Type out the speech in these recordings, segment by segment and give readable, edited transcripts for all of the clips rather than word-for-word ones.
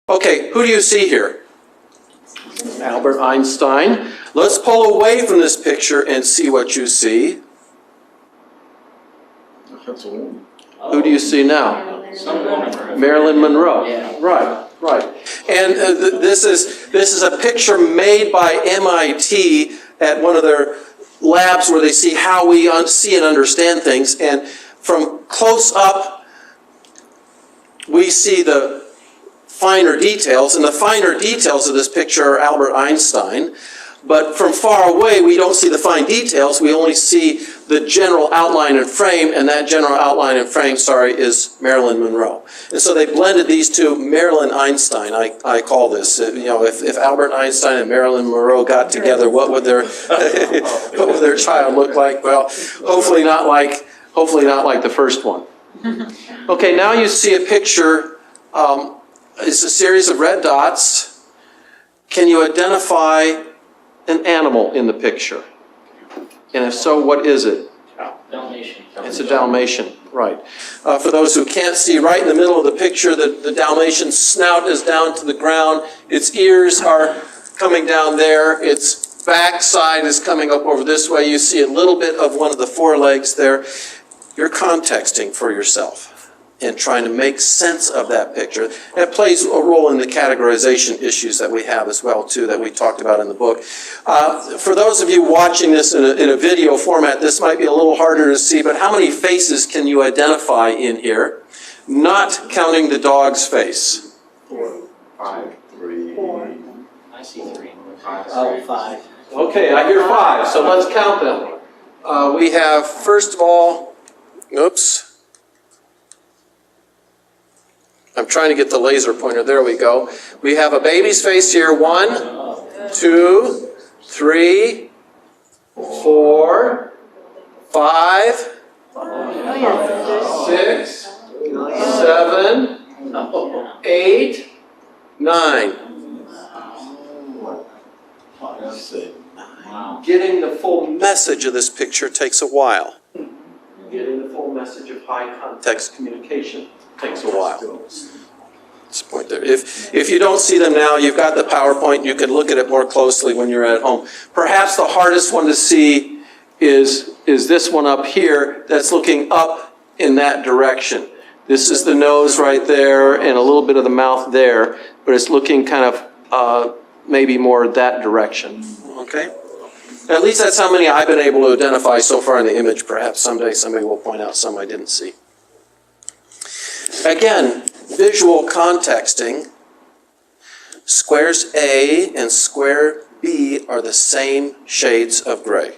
Okay, who do you see here? Albert Einstein. Let's pull away from this picture and see what you see. Who do you see now? Marilyn Monroe. Yeah. Right. And this is a picture made by MIT at one of their labs where they see how we see and understand things. And from close up, we see the finer details, and the finer details of this picture are Albert Einstein. But from far away, we don't see the fine details. We only see the general outline and frame, and that general outline and frame, is Marilyn Monroe. And so they blended these two, Marilyn Einstein, I call this. You know, if Albert Einstein and Marilyn Monroe got together, what would their child look like? Well, hopefully not like the first one. Okay, now you see a picture. It's a series of red dots. Can you identify an animal in the picture? And if so, what is it? Dalmatian. It's a Dalmatian, right. For those who can't see, right in the middle of the picture, the Dalmatian's snout is down to the ground. Its ears are coming down there. Its backside is coming up over this way. You see a little bit of one of the forelegs there. You're contexting for yourself and trying to make sense of that picture. And it plays a role in the categorization issues that we have as well, too, that we talked about in the book. For those of you watching this in a video format, this might be a little harder to see, but how many faces can you identify in here? Not counting the dog's face. 4, 5, 3. 4. I see 3. 5. Okay, I hear 5, so let's count them. We have, first of all, oops. I'm trying to get the laser pointer. There we go. We have a baby's face here. 1, 2, 3, 4, 5, 6, 7, 8, 9. Getting the full message of this picture takes a while. Getting the full message of high context communication takes a while. This point there. If you don't see them now, you've got the PowerPoint. You can look at it more closely when you're at home. Perhaps the hardest one to see is this one up here that's looking up in that direction. This is the nose right there and a little bit of the mouth there, but it's looking kind of maybe more that direction. Okay? At least that's how many I've been able to identify so far in the image. Perhaps someday somebody will point out some I didn't see. Again, visual contexting. Squares A and square B are the same shades of gray.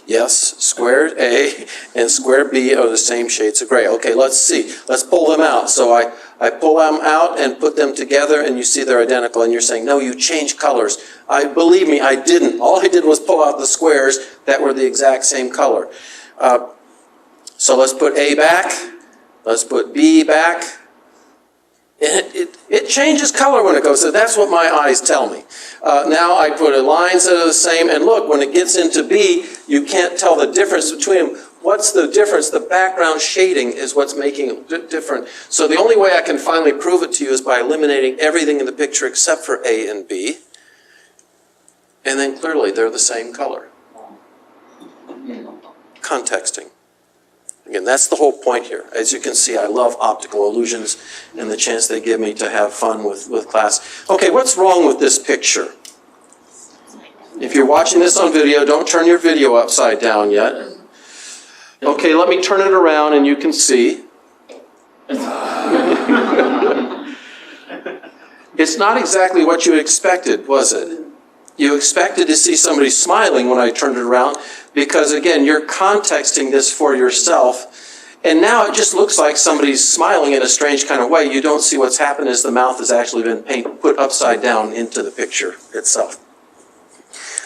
Yes, square A and square B are the same shades of gray. Okay, let's see. Let's pull them out. So I pull them out and put them together, and you see they're identical. And you're saying, no, you changed colors. Believe me, I didn't. All I did was pull out the squares that were the exact same color. So let's put A back. Let's put B back. And it changes color when it goes. So that's what my eyes tell me. Now I put lines that are the same. And look, when it gets into B, you can't tell the difference between them. What's the difference? The background shading is what's making it different. So the only way I can finally prove it to you is by eliminating everything in the picture except for A and B. And then clearly they're the same color. Contexting. Again, that's the whole point here. As you can see, I love optical illusions and the chance they give me to have fun with class. Okay, what's wrong with this picture? If you're watching this on video, don't turn your video upside down yet. Okay, let me turn it around and you can see. It's not exactly what you expected, was it? You expected to see somebody smiling when I turned it around because, again, you're contexting this for yourself. And now it just looks like somebody's smiling in a strange kind of way. You don't see what's happened is the mouth has actually been put upside down into the picture itself.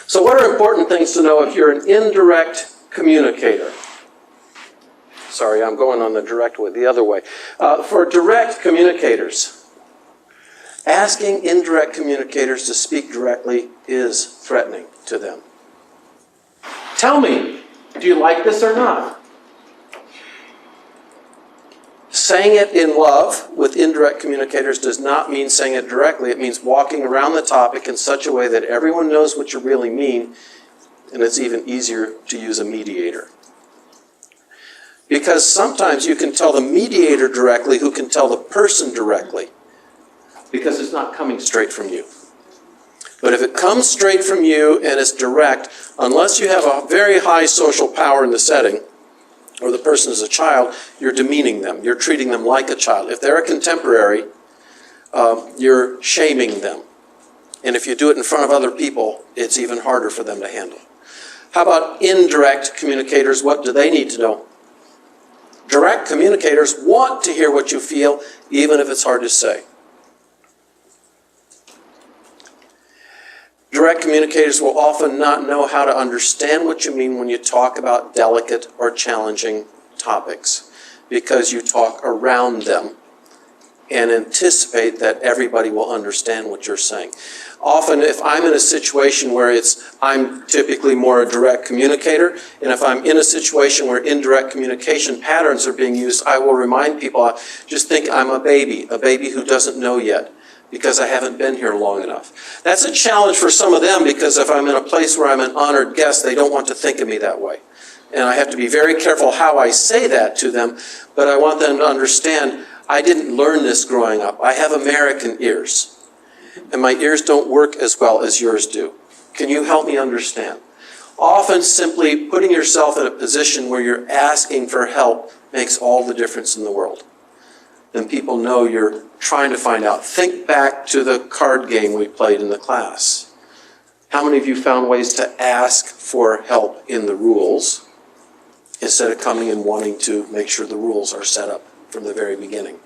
So what are important things to know if you're an indirect communicator? Sorry, I'm going on the direct way, the other way. For direct communicators, asking indirect communicators to speak directly is threatening to them. Tell me, do you like this or not? Saying it in love with indirect communicators does not mean saying it directly. It means walking around the topic in such a way that everyone knows what you really mean, and it's even easier to use a mediator. Because sometimes you can tell the mediator directly who can tell the person directly, because it's not coming straight from you. But if it comes straight from you and it's direct, unless you have a very high social power in the setting, or the person is a child, you're demeaning them. You're treating them like a child. If they're a contemporary, you're shaming them. And if you do it in front of other people, it's even harder for them to handle. How about indirect communicators? What do they need to know? Direct communicators want to hear what you feel, even if it's hard to say. Direct communicators will often not know how to understand what you mean when you talk about delicate or challenging topics, because you talk around them and anticipate that everybody will understand what you're saying. Often, if I'm in a situation where I'm typically more a direct communicator, and if I'm in a situation where indirect communication patterns are being used, I will remind people, just think I'm a baby who doesn't know yet, because I haven't been here long enough. That's a challenge for some of them, because if I'm in a place where I'm an honored guest, they don't want to think of me that way. And I have to be very careful how I say that to them, but I want them to understand I didn't learn this growing up. I have American ears, and my ears don't work as well as yours do. Can you help me understand? Often simply putting yourself in a position where you're asking for help makes all the difference in the world. Then people know you're trying to find out. Think back to the card game we played in the class. How many of you found ways to ask for help in the rules instead of coming and wanting to make sure the rules are set up from the very beginning?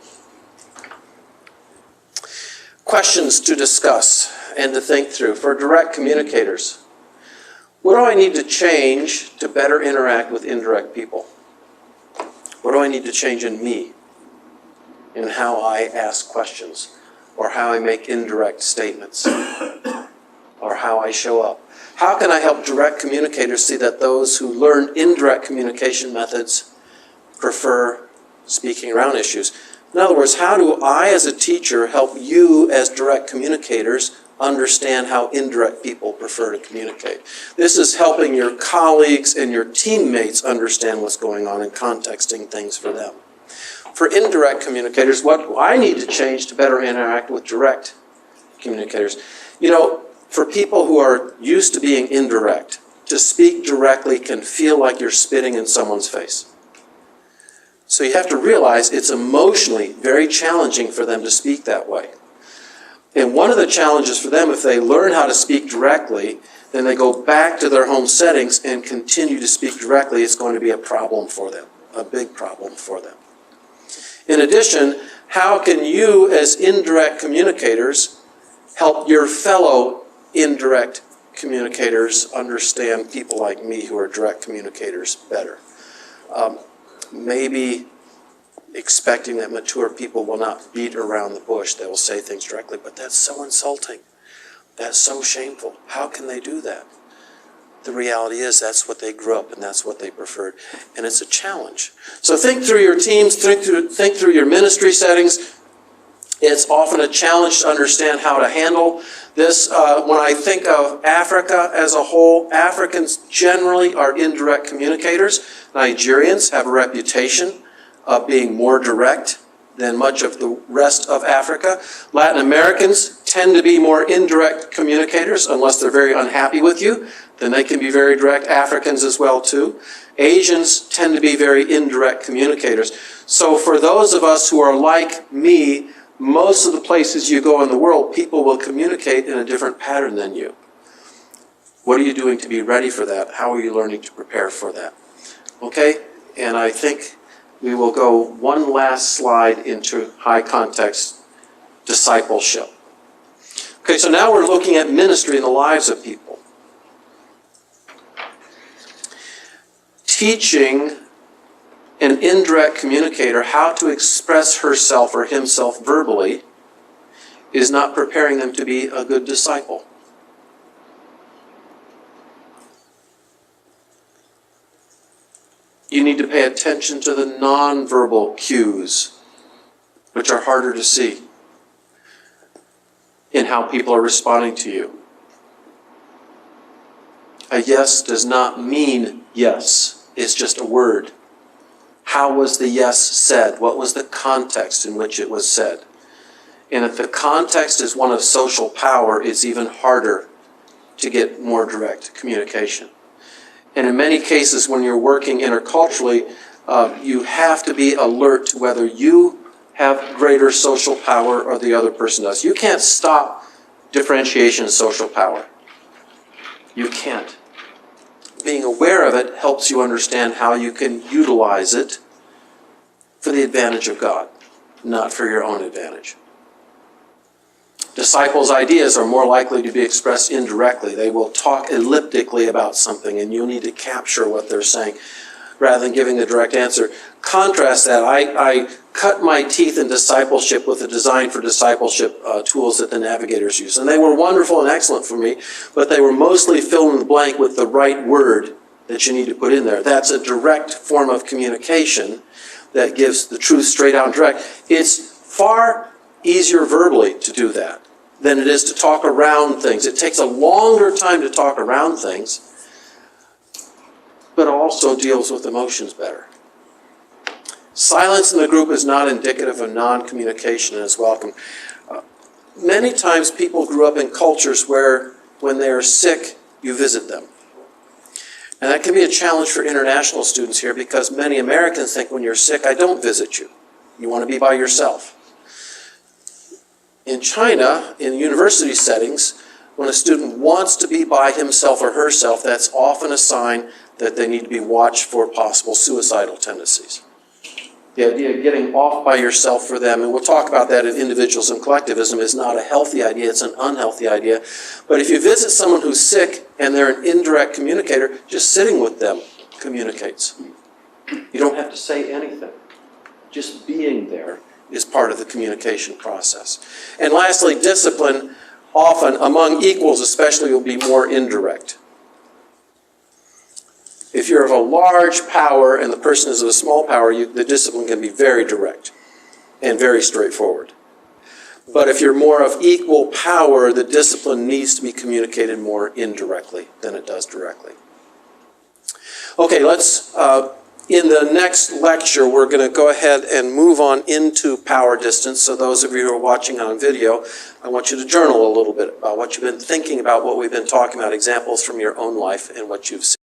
Questions to discuss and to think through. For direct communicators, what do I need to change to better interact with indirect people? What do I need to change in me, in how I ask questions, or how I make indirect statements, or how I show up? How can I help direct communicators see that those who learn indirect communication methods prefer speaking around issues? In other words, how do I as a teacher help you as direct communicators understand how indirect people prefer to communicate? This is helping your colleagues and your teammates understand what's going on and contexting things for them. For indirect communicators, what do I need to change to better interact with direct communicators? You know, for people who are used to being indirect, to speak directly can feel like you're spitting in someone's face. So you have to realize it's emotionally very challenging for them to speak that way. And one of the challenges for them, if they learn how to speak directly, then they go back to their home settings and continue to speak directly, it's going to be a problem for them, a big problem for them. In addition, how can you as indirect communicators help your fellow indirect communicators understand people like me who are direct communicators better? Maybe expecting that mature people will not beat around the bush. They will say things directly, but that's so insulting. That's so shameful. How can they do that? The reality is that's what they grew up and that's what they preferred. And it's a challenge. So think through your teams, think through your ministry settings. It's often a challenge to understand how to handle this. When I think of Africa as a whole, Africans generally are indirect communicators. Nigerians have a reputation of being more direct than much of the rest of Africa. Latin Americans tend to be more indirect communicators unless they're very unhappy with you. Then they can be very direct. Africans as well too. Asians tend to be very indirect communicators. So for those of us who are like me, most of the places you go in the world, people will communicate in a different pattern than you. What are you doing to be ready for that? How are you learning to prepare for that? Okay, and I think we will go one last slide into high context discipleship. Okay, so now we're looking at ministry in the lives of people. Teaching an indirect communicator how to express herself or himself verbally is not preparing them to be a good disciple. You need to pay attention to the nonverbal cues which are harder to see in how people are responding to you. A yes does not mean yes. It's just a word. How was the yes said? What was the context in which it was said? And if the context is one of social power, it's even harder to get more direct communication. And in many cases, when you're working interculturally, you have to be alert to whether you have greater social power or the other person does. You can't stop differentiation in social power. You can't. Being aware of it helps you understand how you can utilize it for the advantage of God, not for your own advantage. Disciples' ideas are more likely to be expressed indirectly. They will talk elliptically about something, and you'll need to capture what they're saying rather than giving the direct answer. Contrast that. I cut my teeth in discipleship with the Design for Discipleship tools that the Navigators use. And they were wonderful and excellent for me, but they were mostly fill in the blank with the right word that you need to put in there. That's a direct form of communication that gives the truth straight out and direct. It's far easier verbally to do that than it is to talk around things. It takes a longer time to talk around things, but also deals with emotions better. Silence in the group is not indicative of non-communication and is welcome. Many times people grew up in cultures where when they are sick, you visit them. And that can be a challenge for international students here because many Americans think when you're sick, I don't visit you. You want to be by yourself. In China, in university settings, when a student wants to be by himself or herself, that's often a sign that they need to be watched for possible suicidal tendencies. The idea of getting off by yourself for them, and we'll talk about that in individualism, collectivism, is not a healthy idea, it's an unhealthy idea. But if you visit someone who's sick and they're an indirect communicator, just sitting with them communicates. You don't have to say anything. Just being there is part of the communication process. And lastly, discipline, often among equals especially, will be more indirect. If you're of a large power and the person is of a small power, the discipline can be very direct and very straightforward. But if you're more of equal power, the discipline needs to be communicated more indirectly than it does directly. Okay, let's, in the next lecture, we're going to go ahead and move on into power distance. So those of you who are watching on video, I want you to journal a little bit about what you've been thinking about, what we've been talking about, examples from your own life and what you've seen.